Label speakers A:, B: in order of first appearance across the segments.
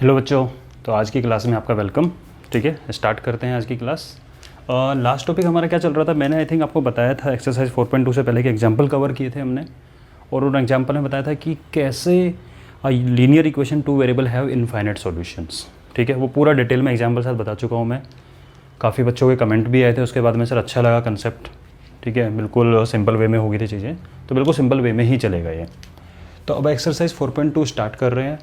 A: Hello बच्चों, तो आज की क्लास में आपका वेलकम। ठीक है, स्टार्ट करते हैं आज की क्लास। लास्ट टॉपिक हमारा क्या चल रहा था, मैंने आई थिंक आपको बताया था एक्सरसाइज 4.2 से पहले के एग्जांपल कवर किए थे हमने, और उन एग्जांपल में बताया था कि कैसे linear equation two variable have infinite solutions. ठीक है, वो पूरा डिटेल में एग्जांपल साथ बता चुका हूँ मैं। काफ़ी बच्चों के कमेंट भी आए थे उसके बाद में, सर अच्छा लगा कंसेप्ट। ठीक है, बिल्कुल सिंपल वे में हो गई थी चीज़ें, तो बिल्कुल सिंपल वे में ही चलेगा ये। तो अब एक्सरसाइज 4.2 स्टार्ट कर रहे हैं।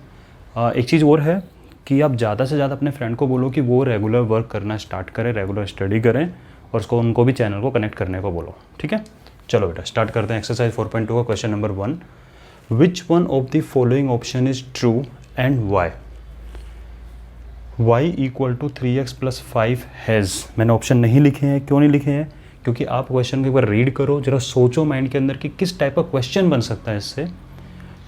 A: एक चीज़ और है कि आप ज़्यादा से ज़्यादा अपने फ्रेंड को बोलो कि वो रेगुलर वर्क करना स्टार्ट करें, रेगुलर स्टडी करें, और उसको उनको भी चैनल को कनेक्ट करने को बोलो। ठीक है, चलो बेटा स्टार्ट करते हैं एक्सरसाइज 4.2 का question number 1। Which one of the following option is true and why? y equal to 3x plus 5 has. मैंने ऑप्शन नहीं लिखे हैं, क्यों नहीं लिखे हैं? क्योंकि आप क्वेश्चन को एक बार रीड करो, जरा सोचो माइंड के अंदर कि किस टाइप का क्वेश्चन बन सकता है इससे,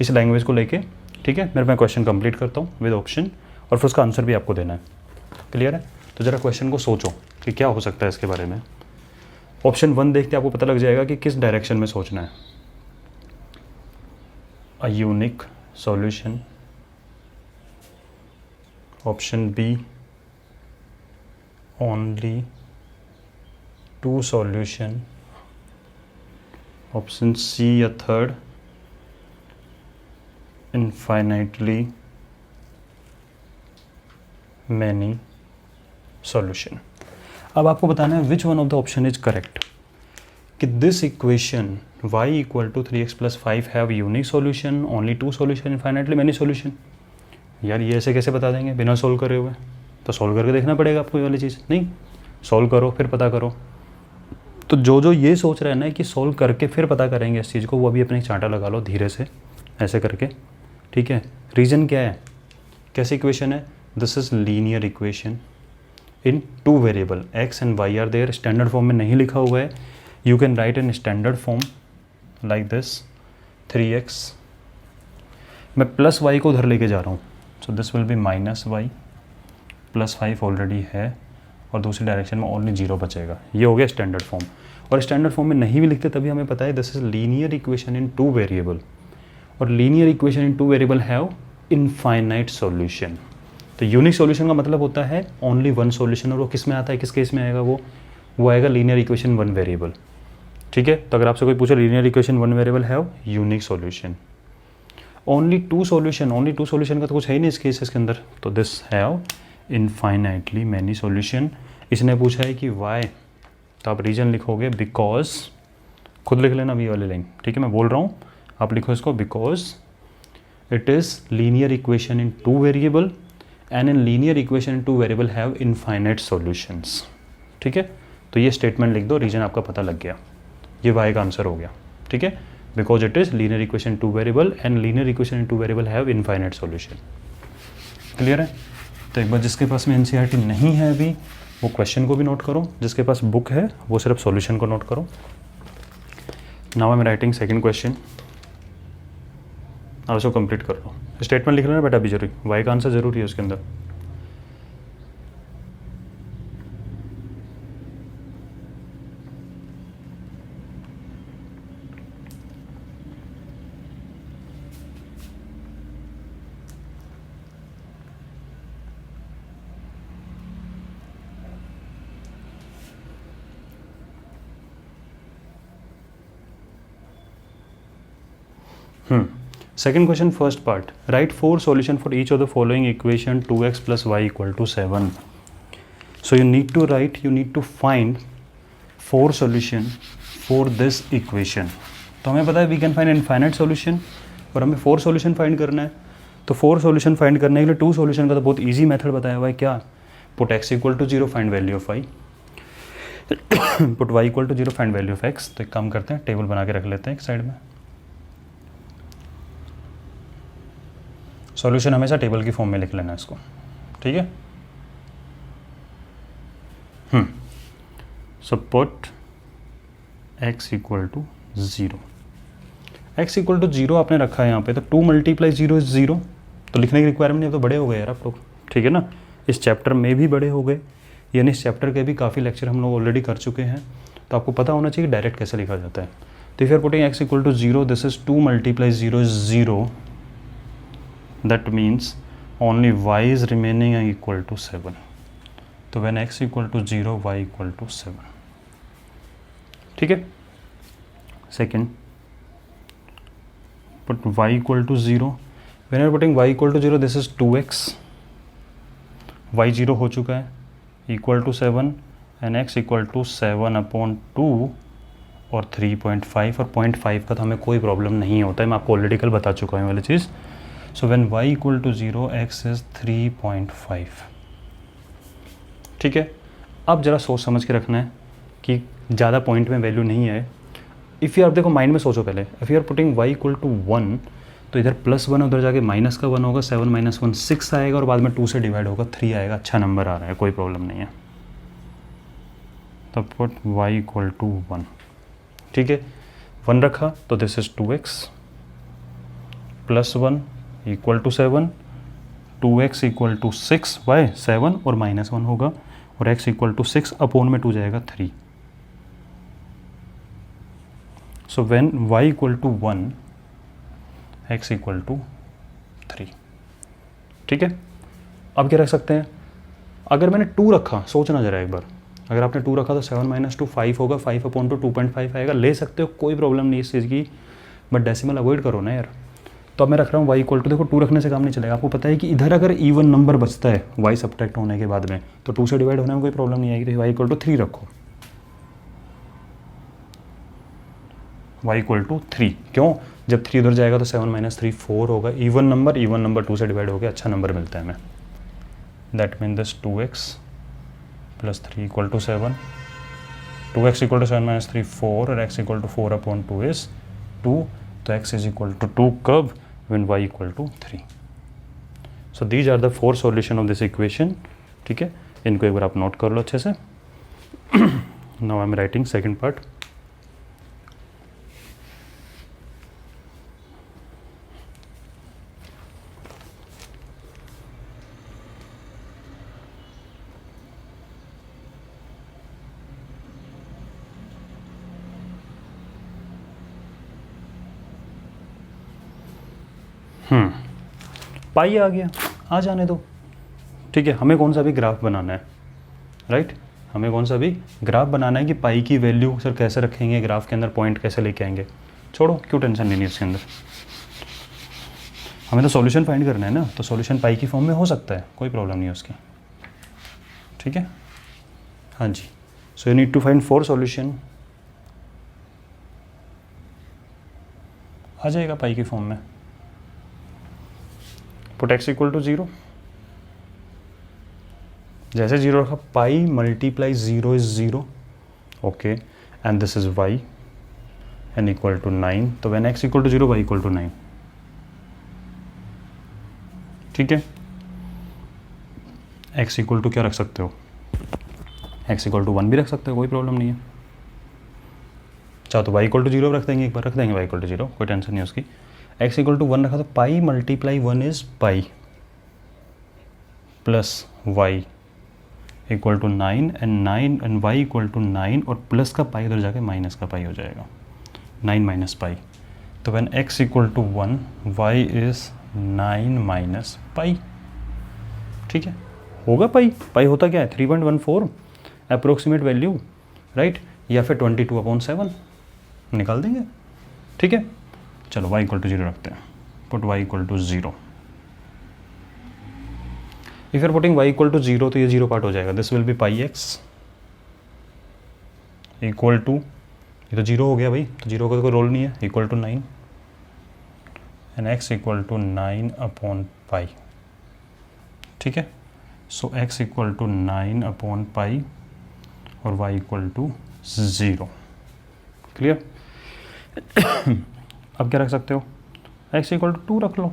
A: इस लैंग्वेज को लेके। ठीक है, मैं क्वेश्चन कंप्लीट करता हूँ विद ऑप्शन, और फिर उसका आंसर भी आपको देना है। क्लियर है? तो ज़रा क्वेश्चन को सोचो कि क्या हो सकता है इसके बारे में। ऑप्शन 1 देखते आपको पता लग जाएगा कि किस डायरेक्शन में सोचना है। A unique solution. Option B only 2 solution. Option C a third infinitely many solution. अब आपको बताना है which one of the option is correct, कि this equation y equal to 3x plus 5 have unique solution, only 2 solution, infinitely many solution. यार ये ऐसे कैसे बता देंगे बिना सॉल्व करे हुए? तो सॉल्व करके देखना पड़ेगा आपको ये वाली चीज़। नहीं, सॉल्व करो फिर पता करो। तो जो ये सोच रहे हैं ना कि सॉल्व करके फिर पता करेंगे इस चीज़ को, वो अभी अपने चांटा लगा लो धीरे से ऐसे करके। ठीक है, रीज़न क्या है, कैसी इक्वेशन है? This is linear equation in 2 variable x and y are there. Standard form में नहीं लिखा हुआ है, you can write in standard form like this 3x। मैं प्लस y को उधर लेके जा रहा हूँ, so this will B minus y, plus 5 already है, और दूसरी डायरेक्शन में ओनली 0 बचेगा। ये हो गया स्टैंडर्ड फॉर्म। और स्टैंडर्ड फॉर्म में नहीं भी लिखते तभी हमें पता है this is linear equation in 2 variable, और linear equation in 2 variable have infinite solution. तो यूनिक सॉल्यूशन का मतलब होता है ओनली 1 सॉल्यूशन, और वो किस में आता है, किस केस में आएगा? वो आएगा लीनियर इक्वेशन 1 वेरिएबल। ठीक है, तो अगर आपसे कोई पूछे linear equation 1 variable have unique solution, only 2 solution, only 2 solution का तो कुछ है ही नहीं इस केसेस के अंदर, तो this have infinitely many solution. इसने पूछा है कि वाई, तो आप रीजन लिखोगे बिकॉज, खुद लिख लेना वी वाली लाइन। ठीक है, मैं बोल रहा हूँ, आप लिखो इसको, because it is linear equation in 2 variable and in linear equation in 2 variable have infinite solutions. ठीक है, तो ये स्टेटमेंट लिख दो, रीजन आपका पता लग गया, ये वाई का आंसर हो गया। ठीक है, because it is linear equation 2 variable and linear equation in 2 variable have infinite solution. Clear है? तो एक बार जिसके पास में एनसीईआरटी नहीं है अभी, वो क्वेश्चन को भी नोट करो, जिसके पास बुक है वो सिर्फ सॉल्यूशन को नोट करो। Now I am writing second question, आप उसको कंप्लीट कर लो। स्टेटमेंट लिख लेना बेटा अभी जरूरी, वाई का आंसर जरूरी है उसके अंदर। Second question, first part. Write 4 solution for each of the following equation 2x plus y equal to 7. So you need to find 4 solution for this equation. तो हमें पता है we can find infinite solution, और हमें 4 solution find करना है। तो 4 solution find करने के लिए 2 solution का तो बहुत easy method बताया हुआ है। क्या? Put x equal to 0, find value of y. Put y equal to 0, find value of x. तो एक काम करते हैं, टेबल बना के रख लेते हैं एक साइड में। सॉल्यूशन हमेशा टेबल की फॉर्म में लिख लेना इसको। ठीक है, so put x equal to 0। x equal to 0 आपने रखा है यहाँ पे, तो 2 मल्टीप्लाई 0 इज 0, तो लिखने की रिक्वायरमेंट नहीं, तो बड़े हो गए यार आप लोग। ठीक है ना, इस चैप्टर में भी बड़े हो गए, यानी इस चैप्टर के भी काफ़ी लेक्चर हम लोग ऑलरेडी कर चुके हैं, तो आपको पता होना चाहिए डायरेक्ट कैसे लिखा जाता है। तो if you are putting x equal to 0, this is 2 multiply 0 is 0, that means only y is remaining equal to 7. तो when x equal to 0 y equal to 7. ठीक है. Second, put y equal to 0. When you're putting y equal to 0, this is 2x. y 0 हो चुका है, equal to 7 and x equal to 7/2 और 3.5. और 0.5 का तो हमें कोई प्रॉब्लम नहीं होता है, मैं आपको ऑलरेडी कल बता चुका हूँ वाली चीज़. So when y equal to 0, x is 3.5. ठीक है. अब ज़रा सोच समझ के रखना है कि ज़्यादा पॉइंट में वैल्यू नहीं है. इफ़ यू आप देखो माइंड में सोचो पहले, if you are putting y equal to 1, तो इधर +1 उधर जाके माइनस का 1 होगा, 7 - 1 6 आएगा और बाद में 2 से डिवाइड होगा 3 आएगा. अच्छा नंबर आ रहा है, कोई प्रॉब्लम नहीं है. तो पुट y इक्वल टू 1. ठीक है. 1 रखा तो this is 2x +1 equal to 7, 2x equal to 6 y 7 और -1 होगा और x इक्वल टू 6 अपॉन में 2 जाएगा 3. So when y equal to 1, x equal to 3. ठीक है. अब क्या रख सकते हैं? अगर मैंने 2 रखा, सोचना जरा एक बार, अगर आपने 2 रखा तो 7 - 2 5 होगा, 5/2 2.5 आएगा. ले सकते हो, कोई प्रॉब्लम नहीं इस चीज़ की, बट डेसिमल अवॉइड करो ना यार. तो अब मैं रख रहा हूँ y इक्वल टू, देखो 2 रखने से काम नहीं चलेगा. आपको पता है कि इधर अगर इवन नंबर बचता है y सब्ट्रैक्ट होने के बाद में, तो 2 से डिवाइड होने में कोई प्रॉब्लम नहीं आएगी. तो y इक्वल टू 3 रखो. y equal to 3. क्यों? जब 3 उधर जाएगा तो 7 - 3 4 होगा. इवन नंबर 2 से डिवाइड हो गया, अच्छा नंबर मिलता है हमें. That mean this 2x + 3 equal to 7. 2x equal to 7 - 3 4 और x इक्वल टू 4/2 इज 2. तो x इज इक्वल टू 2 कब? When y equal to 3. So these are the 4 solution of this equation. ठीक है. इनको एक बार आप नोट कर लो अच्छे से. Now I am writing second part. Pi आ गया, आ जाने दो. ठीक है. हमें कौन सा भी ग्राफ बनाना है, राइट. हमें कौन सा भी ग्राफ बनाना है कि पाई की वैल्यू सर कैसे रखेंगे ग्राफ के अंदर, पॉइंट कैसे लेके आएंगे. छोड़ो, क्यों टेंशन लेनी है इसके अंदर. हमें तो सॉल्यूशन फाइंड करना है ना. तो सॉल्यूशन पाई की फॉर्म में हो सकता है, कोई प्रॉब्लम नहीं है उसकी. ठीक है. हाँ जी. So you need to find 4 solution. आ जाएगा पाई की फॉर्म में. Put x equal to 0. जैसे 0 रखा, pi multiply 0 is 0. Okay. And this is y and equal to 9. तो when x equal to 0 y equal to 9. ठीक है. x इक्वल टू क्या रख सकते हो? x इक्वल टू 1 भी रख सकते हो, कोई प्रॉब्लम नहीं है. चाहो तो y इक्वल टू 0 रख देंगे, एक बार रख देंगे y इक्वल टू 0, कोई टेंशन नहीं उसकी. x इक्वल टू 1 रखा तो pi multiply 1 is pi plus y equal to 9 and y equal to 9 और प्लस का पाई उधर जाके माइनस का पाई हो जाएगा, 9 माइनस पाई. तो when x equal to 1 y is 9 minus pi. ठीक है. होगा पाई होता क्या है? 3.14 अप्रोक्सीमेट वैल्यू, राइट. या फिर 22/7 निकाल देंगे. ठीक है. चलो y इक्वल टू 0 रखते हैं. Put y equal to 0. If you're putting y equal to 0 तो ये 0 पार्ट हो जाएगा. This will be pi x equal to, ये तो 0 हो गया भाई, तो 0 का तो कोई रोल नहीं है, equal to 9 and x equal to 9/पाई. ठीक है. सो x इक्वल टू 9/पाई और y इक्वल टू 0. क्लियर. अब क्या रख सकते हो? x इक्वल टू 2 रख लो,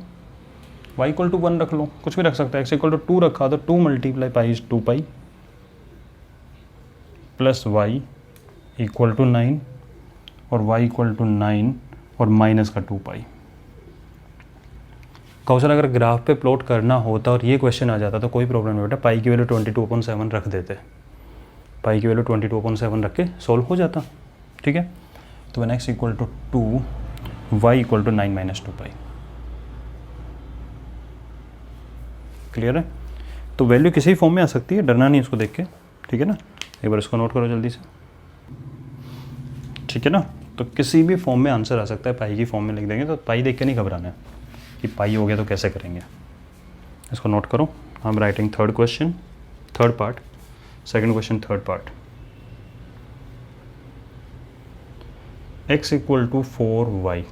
A: y इक्वल टू 1 रख लो, कुछ भी रख सकते हैं. x इक्वल टू 2 रखा तो 2 multiply pi is 2 pi plus y equal to 9 और y इक्वल टू 9 और माइनस का 2 पाई. कौशल अगर ग्राफ पे प्लॉट करना होता और ये क्वेश्चन आ जाता तो कोई प्रॉब्लम नहीं बेटा. पाई की वैल्यू 22/7 रख देते. पाई की वैल्यू 22/7 रख के सॉल्व हो जाता. ठीक है. तो when x equal to 2 y equal to 9 minus 2 pi. Clear है? तो वैल्यू किसी फॉर्म में आ सकती है, डरना नहीं इसको देख के, ठीक है ना? एक बार इसको नोट करो जल्दी से, ठीक है ना? तो किसी भी फॉर्म में आंसर आ सकता है, पाई की फॉर्म में लिख देंगे, तो पाई देख के नहीं घबराना है कि पाई हो गया तो कैसे करेंगे। इसको नोट करो। I am writing third question, third part, second question third part. x equal to 4y।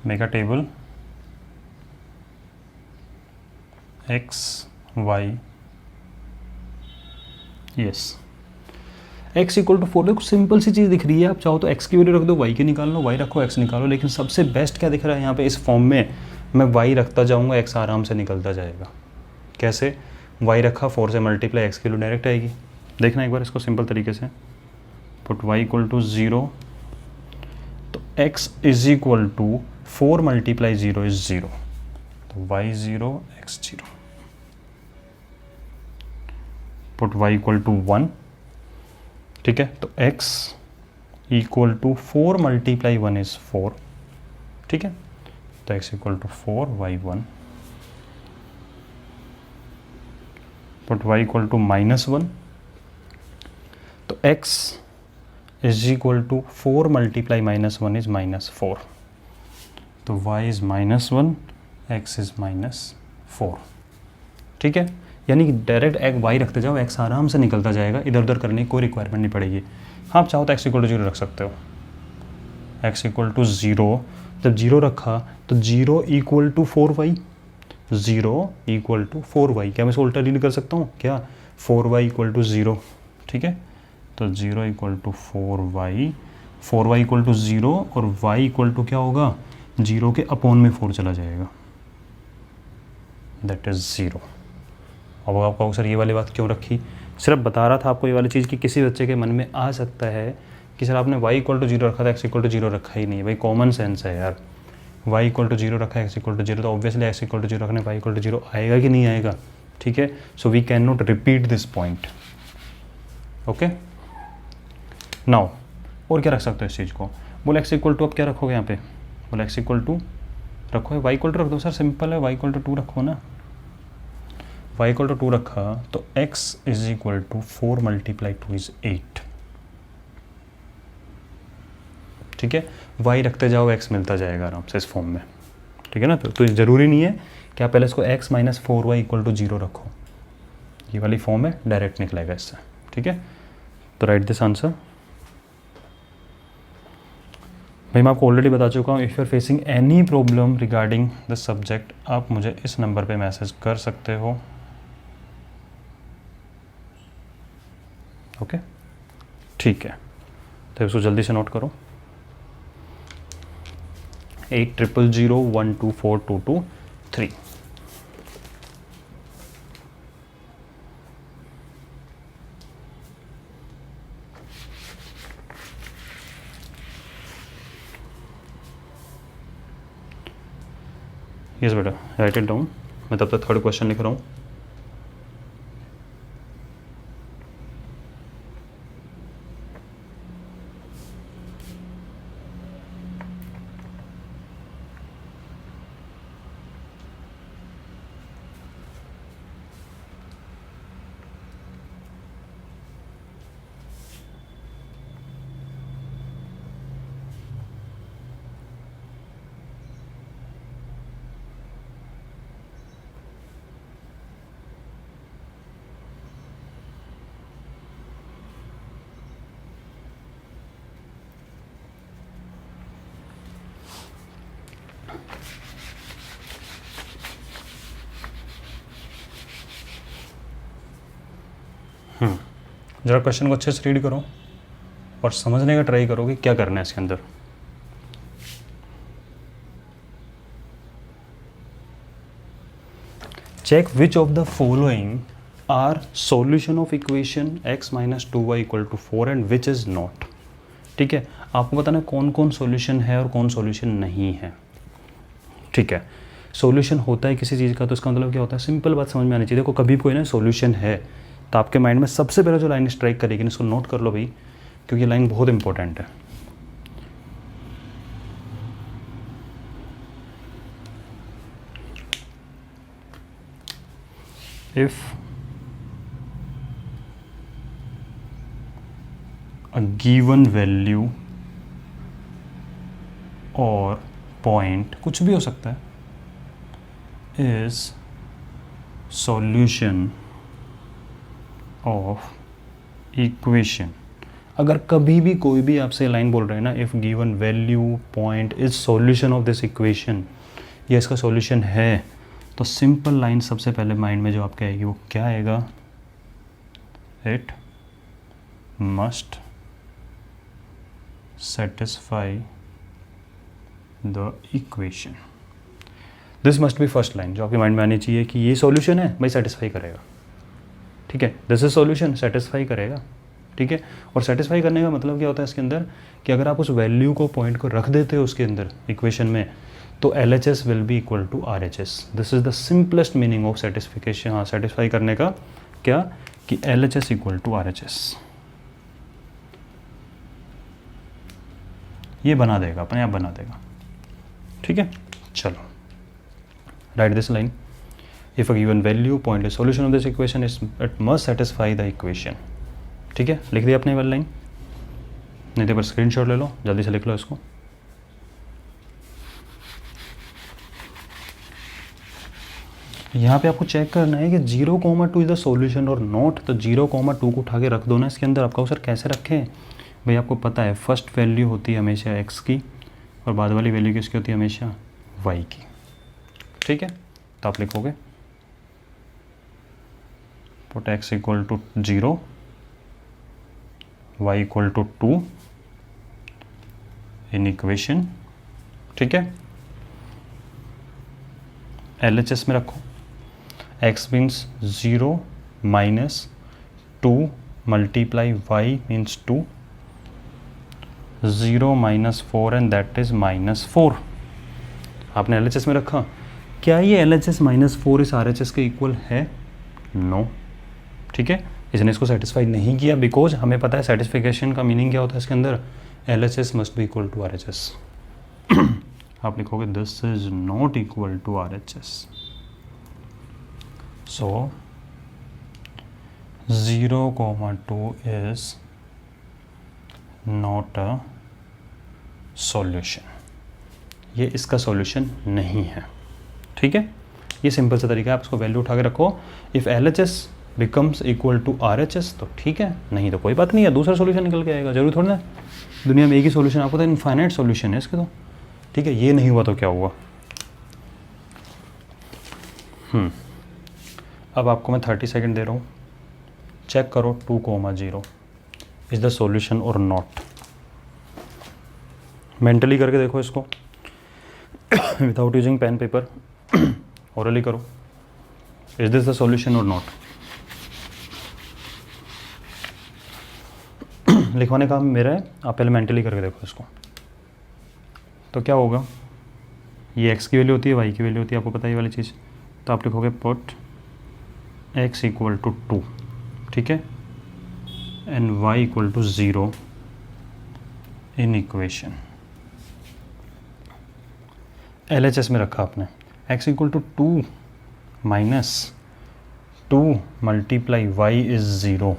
A: Make a table x y, yes, x equal to 4। देखो सिंपल सी चीज़ दिख रही है, आप चाहो तो x की वैल्यू रख दो, y की निकाल लो, y रखो x निकालो, लेकिन सबसे बेस्ट क्या दिख रहा है यहाँ पे इस फॉर्म में, मैं y रखता जाऊँगा, x आराम से निकलता जाएगा। कैसे? y रखा, 4 से मल्टीप्लाई x की वैल्यू डायरेक्ट आएगी। देखना एक बार इसको सिंपल तरीके से, पुट y इक्वल टू 0, तो x is equal to 4 multiply 0 is 0, तो y 0 x 0, put y equal to 1, ठीक है? तो x equal to 4 multiply 1 is 4, ठीक है? तो x equal to 4 y 1, put y equal to -1, तो x is equal to 4 multiply -1 is -4, तो y is -1, x is -4, ठीक है? यानी कि डायरेक्ट एक y रखते जाओ, x आराम से निकलता जाएगा, इधर उधर करने की कोई रिक्वायरमेंट नहीं पड़ेगी। हाँ, आप चाहो तो x इक्वल टू 0 रख सकते हो, x इक्वल टू 0, जब 0 रखा तो 0 equal to 4y, 0 equal to 4y, क्या मैं इसको उल्टा रीड कर सकता हूँ क्या? 4y इक्वल टू 0, ठीक है? तो 0 equal to 4y, 4y equal to 0, और y इक्वल टू क्या होगा? 0 के अपॉन में 4 चला जाएगा, दैट इज़ 0। अब आप कहोगे सर ये वाली बात क्यों रखी? सिर्फ बता रहा था आपको ये वाली चीज़ कि किसी बच्चे के मन में आ सकता है कि सर आपने y इक्वल टू 0 रखा था, x इक्वल टू 0 रखा ही नहीं। भाई कॉमन सेंस है यार, y इक्वल टू 0 रखा है, x इक्वल टू 0, तो ऑब्वियसली x इक्वल टू 0 रखने y इक्वल टू 0 आएगा कि नहीं आएगा, ठीक है? So we can not repeat this point, okay? Now और क्या रख सकते हो इस चीज़ को? बोले x इक्वल टू, अब क्या रखोगे यहाँ पे? बोले x इक्वल टू रखो, y इक्वल टू रख दो सर, सिंपल है, y इक्वल टू 2 रखो ना, y इक्वल टू 2 रखा तो x is equal to 4 multiply 2 is 8, ठीक है? y रखते जाओ, x मिलता जाएगा आराम से इस फॉर्म में, ठीक है ना? तो ज़रूरी नहीं है कि आप पहले इसको x minus 4y equal to 0 रखो, ये वाली फॉर्म है, डायरेक्ट निकलेगा इससे, ठीक है? तो राइट दिस आंसर। भाई मैं आपको ऑलरेडी बता चुका हूँ, if you are facing any problem regarding the subject, आप मुझे इस नंबर पे मैसेज कर सकते हो, ओके? ठीक है, तो इसको जल्दी से नोट करो, 8001242223। यस बेटा, राइट इट डाउन, मैं तब तक थर्ड क्वेश्चन लिख रहा हूँ। ज़रा क्वेश्चन को अच्छे से रीड करो और समझने का ट्राई करो कि क्या करना है इसके अंदर। Check which of the following are solution of equation x minus 2y equal to 4 and which is not. ठीक है, आपको बताना कौन कौन सॉल्यूशन है और कौन सॉल्यूशन नहीं है। ठीक है, सॉल्यूशन होता है किसी चीज़ का तो इसका मतलब क्या होता है, सिंपल बात समझ में आनी चाहिए। देखो कभी कोई ना सॉल्यूशन है तो आपके माइंड में सबसे पहले जो लाइन स्ट्राइक करेगी, इसको नोट कर लो भाई, क्योंकि लाइन बहुत इंपॉर्टेंट है। इफ a given value और पॉइंट कुछ भी हो सकता है इज सॉल्यूशन ऑफ इक्वेशन। अगर कभी भी कोई भी आपसे लाइन बोल रहे हैं ना, if given value point is solution of this equation, ये इसका सॉल्यूशन है, तो सिंपल लाइन सबसे पहले माइंड में जो आपके आएगी वो क्या आएगा, it must satisfy the equation। This must be first line जो आपके माइंड में आनी चाहिए कि ये सॉल्यूशन है भाई, सेटिस्फाई करेगा। ठीक है, दिस इज सॉल्यूशन, सेटिस्फाई करेगा। ठीक है, और सेटिस्फाई करने का मतलब क्या होता है इसके अंदर, कि अगर आप उस वैल्यू को पॉइंट को रख देते हो उसके अंदर इक्वेशन में, तो LHS will be equal to RHS। This is the simplest meaning of satisfaction. हाँ, सेटिस्फाई करने का क्या, कि LHS इक्वल टू RHS। ये बना देगा, अपने आप बना देगा। ठीक है, चलो right this line, if a given value point is solution of this equation it must satisfy the equation. ठीक है, लिख दिया अपने वाली लाइन, नहीं तो पर स्क्रीनशॉट ले लो, जल्दी से लिख लो इसको। यहाँ पे आपको चेक करना है कि 0,2 is the solution or not, तो 0,2 को उठा के रख दो ना इसके अंदर। आपका सर कैसे रखें भाई, आपको पता है फर्स्ट वैल्यू होती है हमेशा x की और बाद वाली वैल्यू किसकी होती है, हमेशा y की। ठीक है, तो आप लिखोगे put x equal to 0, y equal to 2 in equation. ठीक है, LHS में रखो, x means 0 minus 2 multiply y means 2, 0 minus 4 and that is -4। आपने LHS में रखा, क्या ये LHS -4 इस RHS के इक्वल है, नो। ठीक है, इसने इसको सेटिस्फाई नहीं किया, बिकॉज हमें पता है सेटिस्फिकेशन का मीनिंग क्या होता है इसके अंदर, LHS must be equal to RHS। आप लिखोगे this is not equal to RHS, so 0,2 is not a solution, ये इसका सॉल्यूशन नहीं है। ठीक है, ये सिंपल सा तरीका है, आप इसको वैल्यू उठा के रखो। If LHS becomes equal to RHS तो ठीक है, नहीं तो कोई बात नहीं है, दूसरा सॉल्यूशन निकल के आएगा। जरूर थोड़ा ना दुनिया में एक ही सॉल्यूशन, आपको तो इनफाइनाइट सॉल्यूशन है इसके तो। ठीक है, ये नहीं हुआ तो क्या हुआ। अब आपको मैं 30 सेकेंड दे रहा हूँ, चेक करो 2,0 is the solution or not. Mentally करके देखो इसको without using pen paper, orally करो, is this the solution or not. लिखवाने का काम मेरा है, आप पहले मेंटली करके देखो इसको। तो क्या होगा, ये x की वैल्यू होती है, y की वैल्यू होती है, आपको पता है ये वाली चीज़। तो आप लिखोगे पुट x इक्वल टू 2, ठीक है, and y equal to 0 in equation. LHS में रखा आपने, x equal to 2 minus 2 multiply y is 0,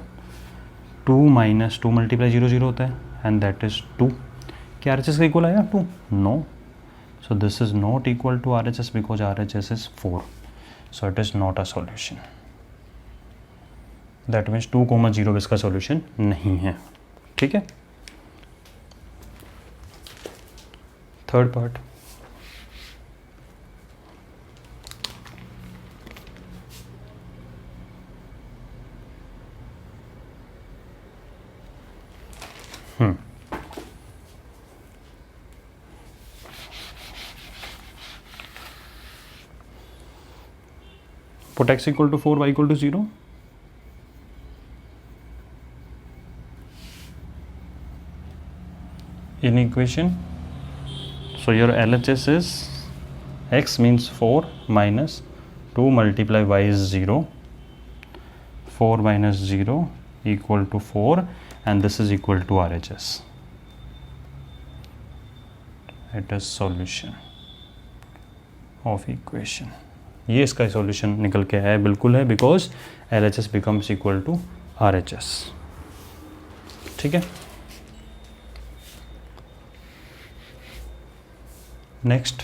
A: 2 minus 2 multiply 0 0 होता है एंड दैट इज 2। क्या RHS का इक्वल आएगा 2? No. So this is not equal to RHS because RHS is 4. So it is not a solution. That means 2,0 इसका solution नहीं है। ठीक है, third part. Put x equal to 4, y equal to 0. In equation, so your LHS is x means 4 minus 2 multiply y is 0, 4 minus 0 equal to 4 and this is equal to RHS. It is solution of equation. ये इसका solution निकल के आया बिल्कुल है, because LHS becomes equal to RHS. ठीक है. Next,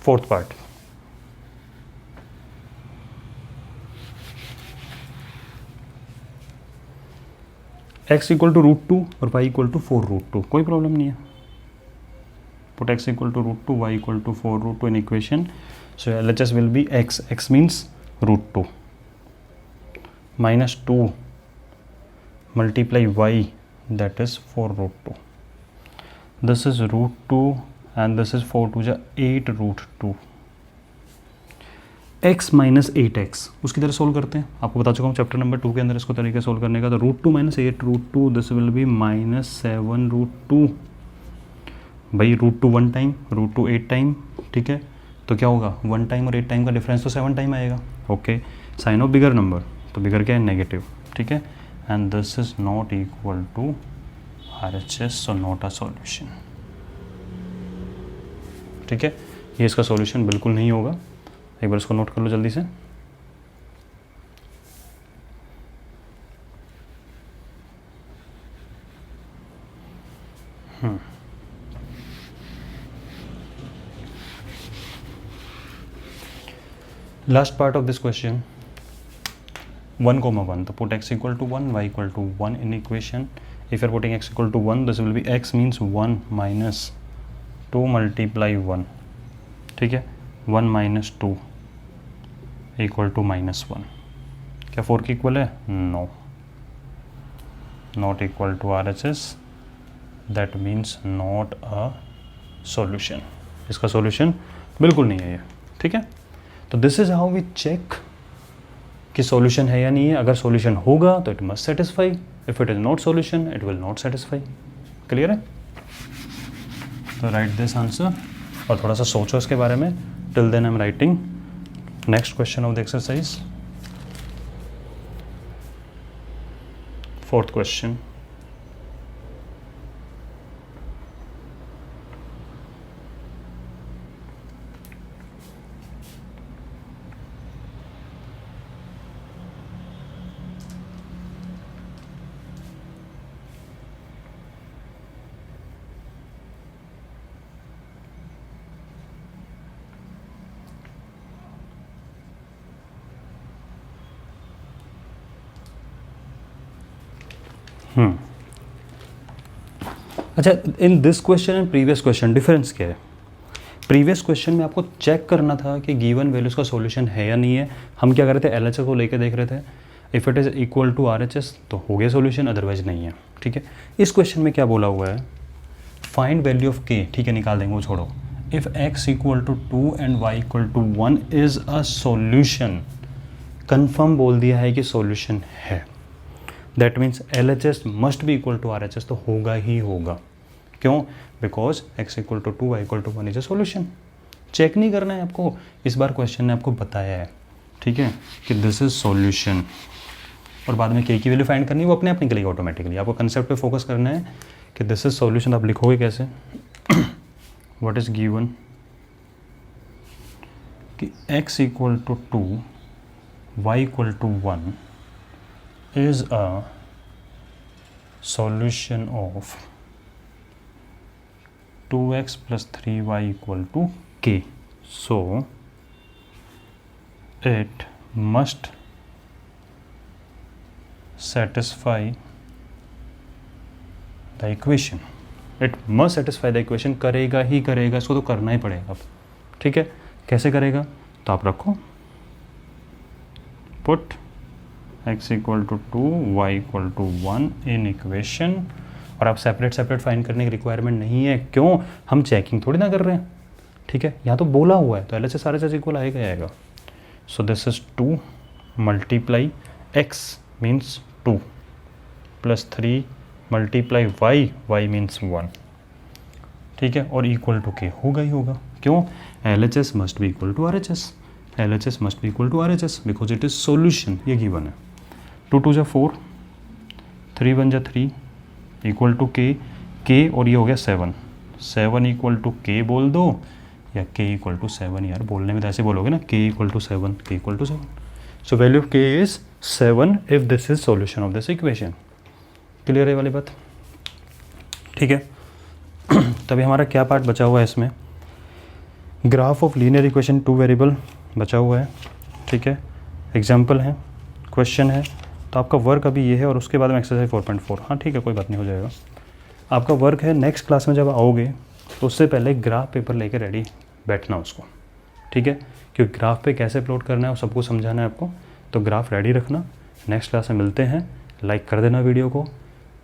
A: fourth part. x equal to √2 और y इक्वल टू 4√2, कोई प्रॉब्लम नहीं है. Put x equal to √2, y equal to 4√2 in equation. So LHS will be x means √2 minus 2 multiply y, that is 4√2. This is √2 and this is 4 to 8√2. x minus 8x उसकी तरह solve करते हैं. आपको बता चुका हूँ चैप्टर नंबर 2 के अंदर इसको तरीके सोल्व करने का. तो √2 minus 8√2, this will B minus 7√2. भाई √2 1 टाइम, √2 8 टाइम. ठीक है, तो क्या होगा, 1 टाइम और 8 टाइम का डिफरेंस तो 7 टाइम आएगा. Okay, sign of bigger number, तो बिगर क्या है, नेगेटिव. ठीक है, and this is not equal to RHS, so not a solution. ठीक है, ये इसका सॉल्यूशन बिल्कुल नहीं होगा. एक बार इसको नोट कर लो जल्दी से. Last part of this question, 1, तो put x equal to 1, y equal to 1 in equation. If you are putting x equal to 1, this will be x means 1 minus 2 multiply 1. ठीक है, 1 minus 2 इक्वल टू -1. क्या 4 की equal है? No, not equal to RHS. That means not a solution. इसका solution बिल्कुल नहीं है ये. ठीक है, तो this is how we check कि सॉल्यूशन है या नहीं है. अगर सॉल्यूशन होगा तो it must satisfy. If it is not solution it will not satisfy. Clear है? तो राइट दिस आंसर और थोड़ा सा सोचो इसके बारे में. Till then I am writing next question of the exercise. Fourth question. अच्छा, in this question and previous question difference क्या है? प्रीवियस क्वेश्चन में आपको चेक करना था कि गिवन वैल्यूज़ का सॉल्यूशन है या नहीं है. हम क्या कर रहे थे, LHS को लेके देख रहे थे. If it is equal to RHS तो हो गया सॉल्यूशन, अदरवाइज नहीं है. ठीक है, इस क्वेश्चन में क्या बोला हुआ है, फाइंड वैल्यू ऑफ k. ठीक है, निकाल देंगे वो, छोड़ो. If x equal to 2 and y equal to 1 is a solution. Confirm बोल दिया है कि सॉल्यूशन है. That means LHS must be equal to RHS, तो होगा ही होगा. क्यों? Because x equal to 2, y equal to 1 is a solution. Check नहीं करना है आपको, इस बार क्वेश्चन ने आपको बताया है. ठीक है, कि दिस इज सॉल्यूशन. और बाद में k की वैल्यू फाइंड करनी है, वो अपने आप निकलेगी ऑटोमेटिकली. आपको कंसेप्ट पे फोकस करना है कि दिस इज सॉल्यूशन. आप लिखोगे कैसे, व्हाट इज गिवन कि x equal to 2, y equal to 1 is a solution of 2x plus 3y equal to k. So it must satisfy the equation. It must satisfy the equation. करेगा ही करेगा, इसको तो करना ही पड़ेगा अब. ठीक है, कैसे करेगा, तो आप रखो put x equal to 2, y equal to 1 in equation. और आप सेपरेट सेपरेट फाइंड करने की रिक्वायरमेंट नहीं है। क्यों? हम चेकिंग थोड़ी ना कर रहे हैं, ठीक है। यहाँ तो बोला हुआ है तो L H S R H S equal आएगा ही आएगा। So this is 2 multiply x means 2 plus 3 multiply y means 1, ठीक है, और इक्वल टू के होगा ही होगा। क्यों? L H S must be equal to R H S, L H S must be equal to R H S because it is solution, ये given है। 2 2 जा 4, 3 1 जा 3 इक्वल टू के और ये हो गया 7, 7 इक्वल टू के बोल दो या के इक्वल टू 7, यार बोलने में तो ऐसे बोलोगे ना, के equal to 7, k equal to 7। So value of k is 7 if this is solution of this equation. Clear है वाली बात? ठीक है। तभी हमारा क्या पार्ट बचा हुआ है इसमें? Graph of linear equation 2 variable बचा हुआ है, ठीक है। एग्जाम्पल है, क्वेश्चन है, तो आपका वर्क अभी ये है और उसके बाद में एक्सरसाइज 4.4। हाँ ठीक है, कोई बात नहीं, हो जाएगा। आपका वर्क है नेक्स्ट क्लास में जब आओगे तो उससे पहले ग्राफ पेपर लेके रेडी बैठना उसको, ठीक है, क्योंकि ग्राफ पे कैसे प्लॉट करना है वो सबको समझाना है आपको। तो ग्राफ रेडी रखना। नेक्स्ट क्लास में मिलते हैं। लाइक कर देना वीडियो को,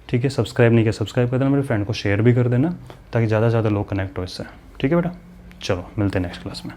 A: ठीक है। सब्सक्राइब नहीं किया सब्सक्राइब कर देना, मेरे फ्रेंड को शेयर भी कर देना ताकि ज़्यादा से ज़्यादा लोग कनेक्ट हो इससे, ठीक है बेटा। चलो मिलते हैं नेक्स्ट क्लास में।